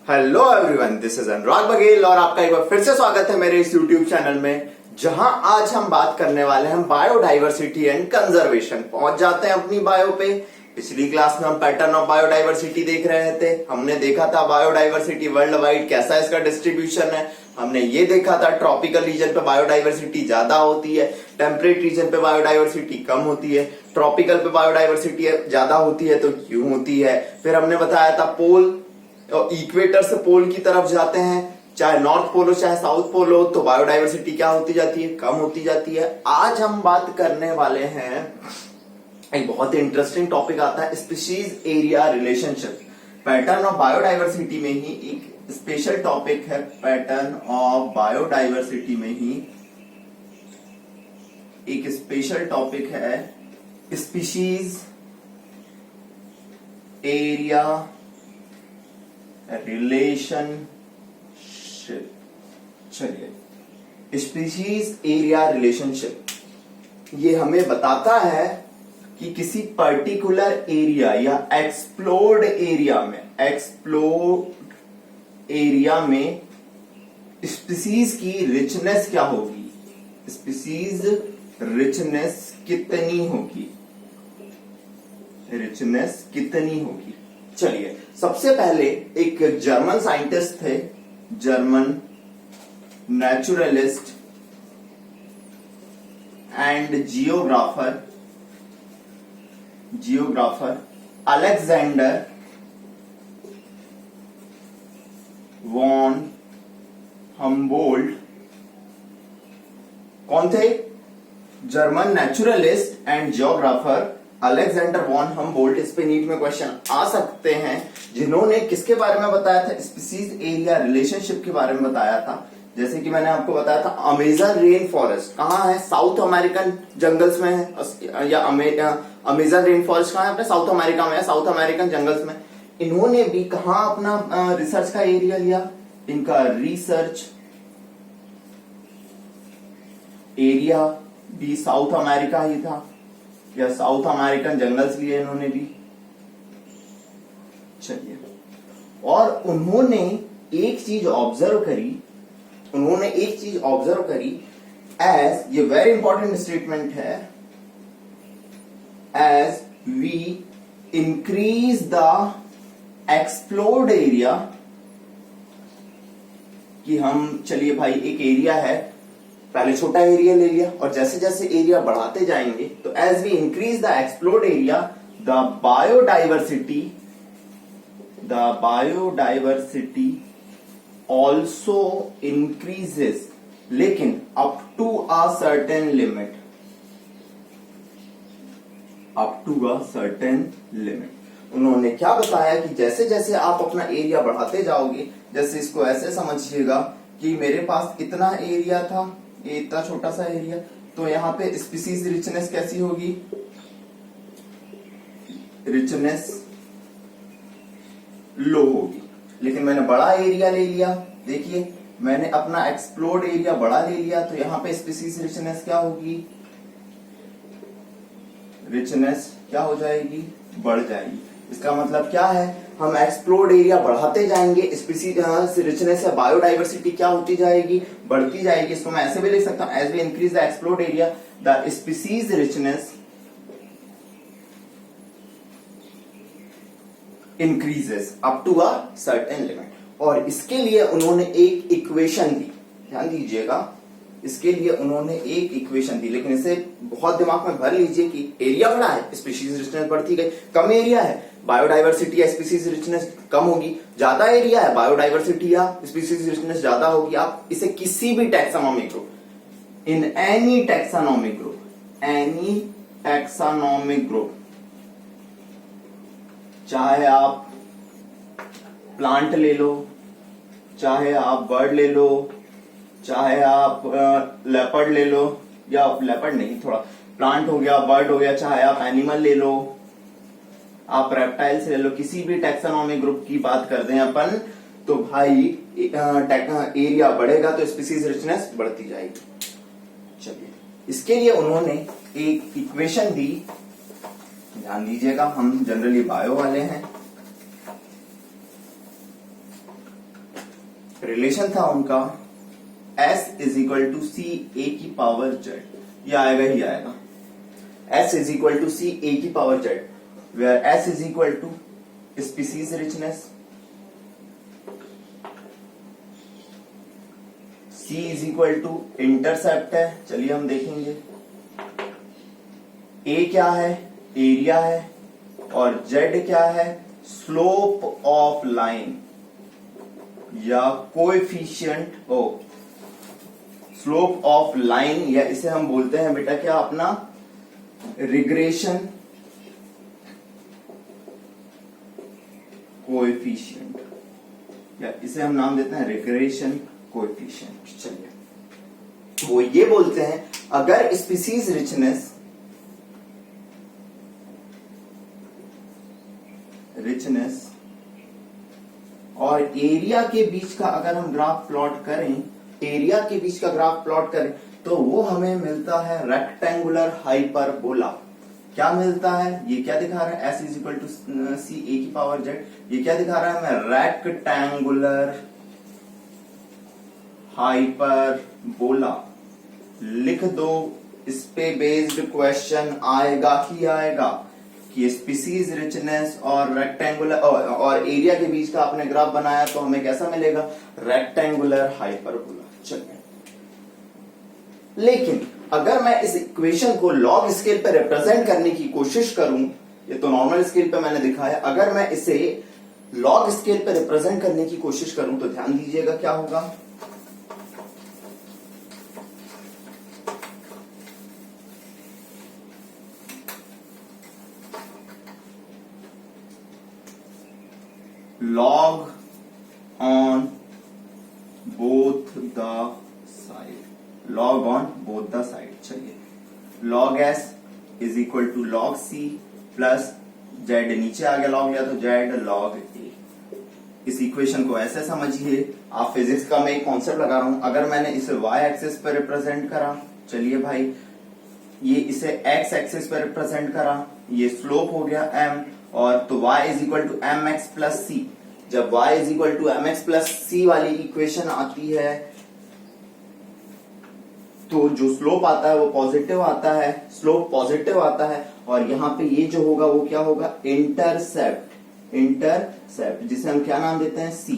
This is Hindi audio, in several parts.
हेलो एवरीवन, दिस इज अनुराग बघेल और आपका एक बार फिर से स्वागत है मेरे इस यूट्यूब चैनल में, जहां आज हम बात करने वाले हैं बायोडाइवर्सिटी एंड कंजर्वेशन। पहुंच जाते हैं अपनी बायो पे। पिछली क्लास में हम पैटर्न ऑफ बायोडाइवर्सिटी देख रहे थे। हमने देखा था बायोडाइवर्सिटी वर्ल्ड वाइड कैसा इसका डिस्ट्रीब्यूशन है। हमने ये देखा था ट्रॉपिकल रीजन पे बायोडाइवर्सिटी ज्यादा होती है, टेम्परेट रीजन पे बायोडाइवर्सिटी कम होती है, ट्रॉपिकल पे बायोडाइवर्सिटी ज्यादा होती है तो क्यों होती है। फिर हमने बताया था पोल और इक्वेटर से पोल की तरफ जाते हैं, चाहे नॉर्थ पोल हो चाहे साउथ पोल हो, तो बायोडाइवर्सिटी क्या होती जाती है, कम होती जाती है। आज हम बात करने वाले हैं, एक बहुत ही इंटरेस्टिंग टॉपिक आता है species area relationship. Pattern of biodiversity में ही एक स्पेशल टॉपिक है, पैटर्न ऑफ बायोडाइवर्सिटी में ही एक स्पेशल टॉपिक है स्पीशीज एरिया रिलेशनशिप। चलिए, स्पीशीज एरिया रिलेशनशिप ये हमें बताता है कि किसी पर्टिकुलर एरिया या एक्सप्लोर्ड एरिया में स्पीशीज की रिचनेस क्या होगी, स्पीशीज रिचनेस कितनी होगी। चलिए, सबसे पहले एक जर्मन साइंटिस्ट थे, German naturalist and geographer Alexander von Humboldt. कौन थे? German naturalist and geographer Alexander von Humboldt. इस पे नीट में क्वेश्चन आ सकते हैं, जिन्होंने किसके बारे में बताया था, स्पीशीज एरिया रिलेशनशिप के बारे में बताया था। जैसे कि मैंने आपको बताया था अमेजन रेन फॉरेस्ट कहाँ है, साउथ अमेरिकन जंगल्स में है, या अमेजन रेन फॉरेस्ट कहाँ है, अपने साउथ अमेरिका में है, साउथ अमेरिकन जंगल्स में। इन्होंने भी कहाँ अपना रिसर्च का एरिया लिया, इनका रिसर्च एरिया भी साउथ अमेरिका ही था, या साउथ अमेरिकन जंगल्स लिए इन्होंने भी। चलिए, और उन्होंने एक चीज ऑब्जर्व करी, एज ये वेरी इंपॉर्टेंट स्टेटमेंट है, as we increase the explored area, कि हम, चलिए भाई, एक एरिया है, पहले छोटा एरिया ले लिया और जैसे जैसे एरिया बढ़ाते जाएंगे तो as we increase the explored area the biodiversity also increases, लेकिन up to a certain limit. उन्होंने क्या बताया कि जैसे जैसे आप अपना एरिया बढ़ाते जाओगे, जैसे इसको ऐसे समझिएगा कि मेरे पास इतना एरिया था, ये इतना छोटा सा एरिया, तो यहाँ पे स्पीशीज रिचनेस कैसी होगी, रिचनेस लो होगी। लेकिन मैंने बड़ा एरिया ले लिया, देखिए मैंने अपना एक्सप्लोर्ड एरिया बड़ा ले लिया, तो यहाँ पे स्पीशीज रिचनेस क्या होगी, रिचनेस क्या हो जाएगी, बढ़ जाएगी। इसका मतलब क्या है, हम एक्सप्लोर्ड एरिया बढ़ाते जाएंगे, स्पीशीज रिचनेस या बायोडाइवर्सिटी क्या होती जाएगी, बढ़ती जाएगी। इसको मैं ऐसे भी लिख सकता हूं, as we increase the explored area the species richness increases up to a certain limit. और इसके लिए उन्होंने एक इक्वेशन दी, ध्यान दीजिएगा, इसके लिए उन्होंने एक इक्वेशन दी, लेकिन इसे बहुत दिमाग में भर लीजिए कि एरिया बड़ा है, स्पीशीज रिचनेस बढ़ती गई, कम एरिया है, बायोडाइवर्सिटी या स्पीशीज रिचनेस कम होगी, ज्यादा एरिया है, बायोडाइवर्सिटी या स्पीशीज रिचनेस ज्यादा होगी। आप इसे किसी भी taxonomic group, in any taxonomic group, चाहे आप प्लांट ले लो, चाहे आप बर्ड ले लो, चाहे आप लेपर्ड ले लो, या लेपर्ड नहीं, थोड़ा प्लांट हो गया, बर्ड हो गया, चाहे आप एनिमल ले लो, आप रेप्टाइल्स ले लो, किसी भी टैक्सोनॉमिक ग्रुप की बात करते हैं अपन, तो भाई एरिया बढ़ेगा तो स्पीशीज रिचनेस बढ़ती जाएगी। चलिए, इसके लिए उन्होंने एक इक्वेशन दी, ध्यान दीजिएगा, हम जनरली बायो वाले हैं, रिलेशन था उनका s is equal to C A की पावर जेड, ये आएगा ही आएगा। s is equal to C A की power Z, where s is equal to species richness, c is equal to intercept है, चलिए हम देखेंगे। a क्या है, एरिया है, और z क्या है, स्लोप ऑफ लाइन या कोएफिशिएंट, स्लोप ऑफ लाइन, या इसे हम बोलते हैं बेटा क्या, अपना रिग्रेशन कोएफिशिएंट, या इसे हम नाम देते हैं रिग्रेशन कोएफिशिएंट। चलिए, वो ये बोलते हैं अगर स्पीसीज रिचनेस और एरिया के बीच का अगर हम ग्राफ प्लॉट करें, एरिया के बीच का ग्राफ प्लॉट करें, तो वो हमें मिलता है रेक्टेंगुलर हाइपरबोला। क्या मिलता है, ये क्या दिखा रहा है, s is equal to C A की पावर जेड, ये क्या दिखा रहा है हमें, रेक्टेंगुलर हाइपरबोला। लिख दो, इस पे बेस्ड क्वेश्चन आएगा ही आएगा कि स्पीसीज रिचनेस और रेक्टेंगुलर और एरिया के बीच का आपने ग्राफ बनाया तो हमें कैसा मिलेगा, रेक्टेंगुलर हाइपरबोला। चलिए, लेकिन अगर मैं इस इक्वेशन को लॉग स्केल पे रिप्रेजेंट करने की कोशिश करूं, ये तो नॉर्मल स्केल पे मैंने दिखाया, अगर मैं इसे लॉग स्केल पे रिप्रेजेंट करने की कोशिश करूं तो ध्यान दीजिएगा क्या होगा। log on both the side, log on both the side। चलिए, log s is equal to log c plus z, नीचे आ गया log लिया तो z log a। इस इक्वेशन को ऐसे समझिए, आप फिजिक्स का मैं एक कॉन्सेप्ट लगा रहा हूं, अगर मैंने इसे y एक्सिस पर रिप्रेजेंट करा, चलिए भाई, ये इसे x एक्सिस पर रिप्रेजेंट करा, ये स्लोप हो गया m, और तो y is equal to M X plus C. जब y is equal to M X plus C वाली इक्वेशन आती है तो जो स्लोप आता है वो पॉजिटिव आता है, स्लोप पॉजिटिव आता है, और यहाँ पे ये जो होगा वो क्या होगा, इंटरसेप्ट, इंटरसेप्ट जिसे हम क्या नाम देते हैं, c।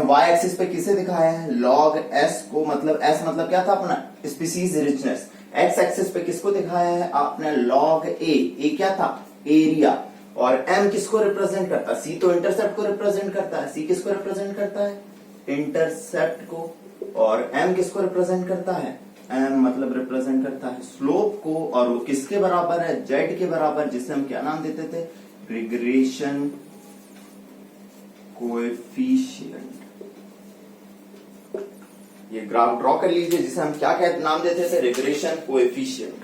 y एक्सिस पे किसे दिखाया है, log s को, मतलब s मतलब क्या था अपना, स्पीसीज रिचनेस। x एक्सिस पे किसको दिखाया है आपने, log a क्या था, एरिया, और m किसको रिप्रेजेंट करता है, c तो इंटरसेप्ट को रिप्रेजेंट करता है, c किसको रिप्रेजेंट करता है, इंटरसेप्ट को, और m किसको रिप्रेजेंट करता है, m मतलब रिप्रेजेंट करता है स्लोप को, और वो किसके बराबर है, z के बराबर, जिसे हम क्या नाम देते थे, रिग्रेशन कोएफिशिएंट। ये ग्राफ ड्रॉ कर लीजिए जिसे हम क्या नाम देते थे, रिग्रेशन कोएफिशिएंट।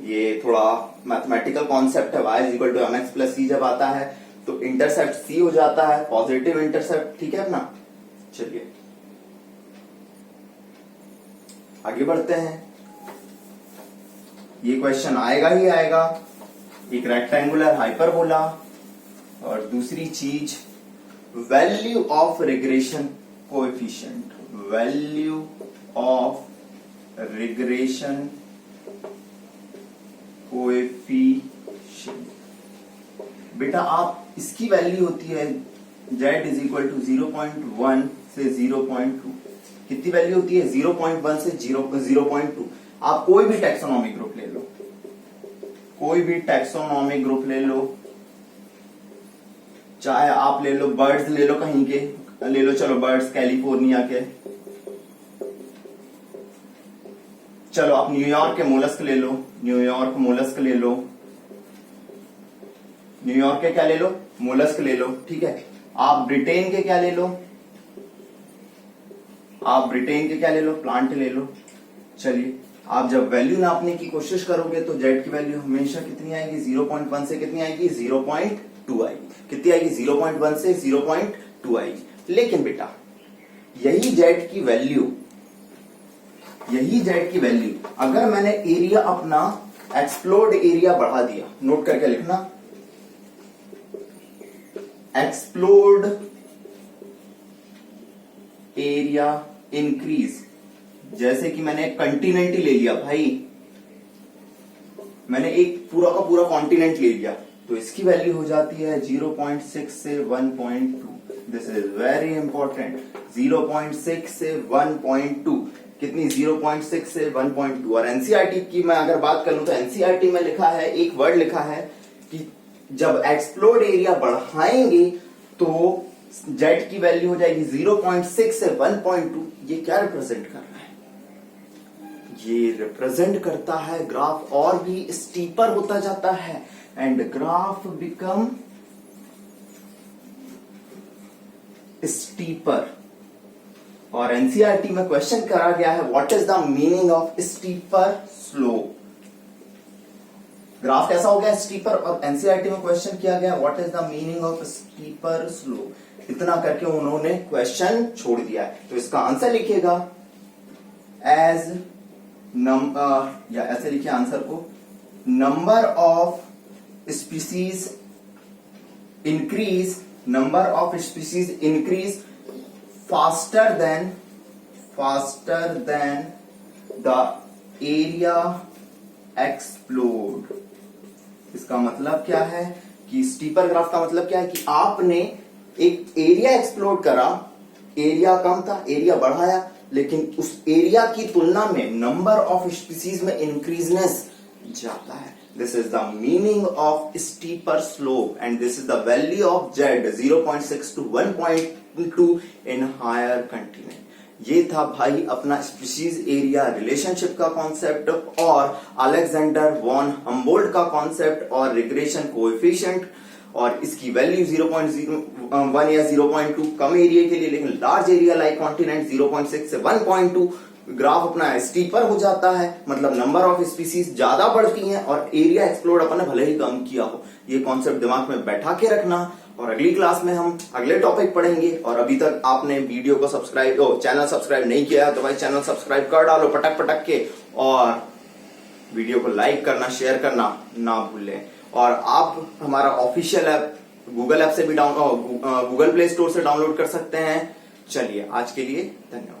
ये थोड़ा मैथमेटिकल कॉन्सेप्ट है, y is equal to M X plus C जब आता है तो इंटरसेप्ट c हो जाता है, पॉजिटिव इंटरसेप्ट, ठीक है अपना। चलिए आगे बढ़ते हैं, ये क्वेश्चन आएगा ही आएगा, एक रेक्टेंगुलर हाइपरबोला, और दूसरी चीज value of regression coefficient, value of regression coefficient. बेटा आप इसकी वैल्यू होती है z इज इक्वल टू 0.1 से 0.2, कितनी वैल्यू होती है, 0.1 से 0.2। आप कोई भी टैक्सोनॉमिक ग्रुप ले लो, कोई भी टैक्सोनॉमिक ग्रुप ले लो, चाहे आप ले लो बर्ड्स, ले लो कहीं के, ले लो, चलो बर्ड्स कैलिफोर्निया के, चलो आप न्यूयॉर्क के मोलस्क ले लो, न्यूयॉर्क मोलस्क ले लो, न्यूयॉर्क के क्या ले लो, मोलस्क ले लो, ठीक है। आप ब्रिटेन के क्या ले लो, आप ब्रिटेन के क्या ले लो, प्लांट ले लो। चलिए आप जब वैल्यू नापने की कोशिश करोगे तो जेड की वैल्यू हमेशा कितनी आएगी, 0.1 से कितनी आएगी, 0.2 आएगी। कितनी आएगी, 0.1 से 0.2 आएगी। लेकिन बेटा यही जेड की वैल्यू, यही जेड की वैल्यू अगर मैंने एरिया अपना एक्सप्लोर्ड एरिया बढ़ा दिया, नोट करके लिखना, एक्सप्लोर्ड एरिया इंक्रीज, जैसे कि मैंने एक कंटिनेंट ही ले लिया भाई, मैंने एक पूरा का पूरा कॉन्टिनेंट ले लिया, तो इसकी वैल्यू हो जाती है 0.6 से 1.2। This is very important. 0.6 से 1.2 कितनी? 0.6 से 1.2। और एनसीईआरटी की मैं अगर बात करूं तो एनसीईआरटी में लिखा है, एक वर्ड लिखा है कि जब एक्सप्लोर्ड एरिया बढ़ाएंगे तो जेड की वैल्यू हो जाएगी 0.6 से 1.2। ये क्या रिप्रेजेंट कर रहा है? ये रिप्रेजेंट करता है ग्राफ और भी स्टीपर होता जाता है एंड ग्राफ बिकम स्टीपर। और एनसीईआरटी में क्वेश्चन करा गया है what is the meaning of steeper slope. Graph कैसा हो गया? स्टीपर। और एनसीईआरटी में क्वेश्चन किया गया what is the meaning of steeper slope. इतना करके उन्होंने क्वेश्चन छोड़ दिया है, तो इसका आंसर लिखिएगा एज या ऐसे लिखिए आंसर को, number of species increase, number of species increase faster than the area explored. इसका मतलब क्या है कि स्टीपर ग्राफ का मतलब क्या है कि आपने एक एरिया एक्सप्लोर करा, एरिया कम था, एरिया बढ़ाया, लेकिन उस एरिया की तुलना में नंबर ऑफ स्पीसीज में इंक्रीजनेस ज्यादा है। This is the meaning of steeper slope and this is the value of Z 0.6 to 1.2 in higher continent. ये था भाई अपना स्पीशीज एरिया रिलेशनशिप का कॉन्सेप्ट और अलेक्जेंडर वॉन हम्बोल्ट का कॉन्सेप्ट और रिग्रेशन कोएफिशिएंट, और इसकी वैल्यू 0.01 या 0.2 कम एरिया के लिए, लेकिन लार्ज एरिया लाइक कॉन्टिनेंट 0.6 से 1.2 ग्राफ अपना स्टीपर हो जाता है, मतलब नंबर ऑफ स्पीसीज ज्यादा बढ़ती हैं और एरिया एक्सप्लोर अपन ने भले ही कम किया हो। ये कॉन्सेप्ट दिमाग में बैठा के रखना, और अगली क्लास में हम अगले टॉपिक पढ़ेंगे। और अभी तक आपने वीडियो को चैनल सब्सक्राइब नहीं किया है तो भाई चैनल सब्सक्राइब कर डालो पटक पटक के, और वीडियो को लाइक करना, शेयर करना ना भूलें। और आप हमारा ऑफिशियल ऐप गूगल ऐप से भी गूगल प्ले स्टोर से डाउनलोड कर सकते हैं। चलिए आज के लिए धन्यवाद।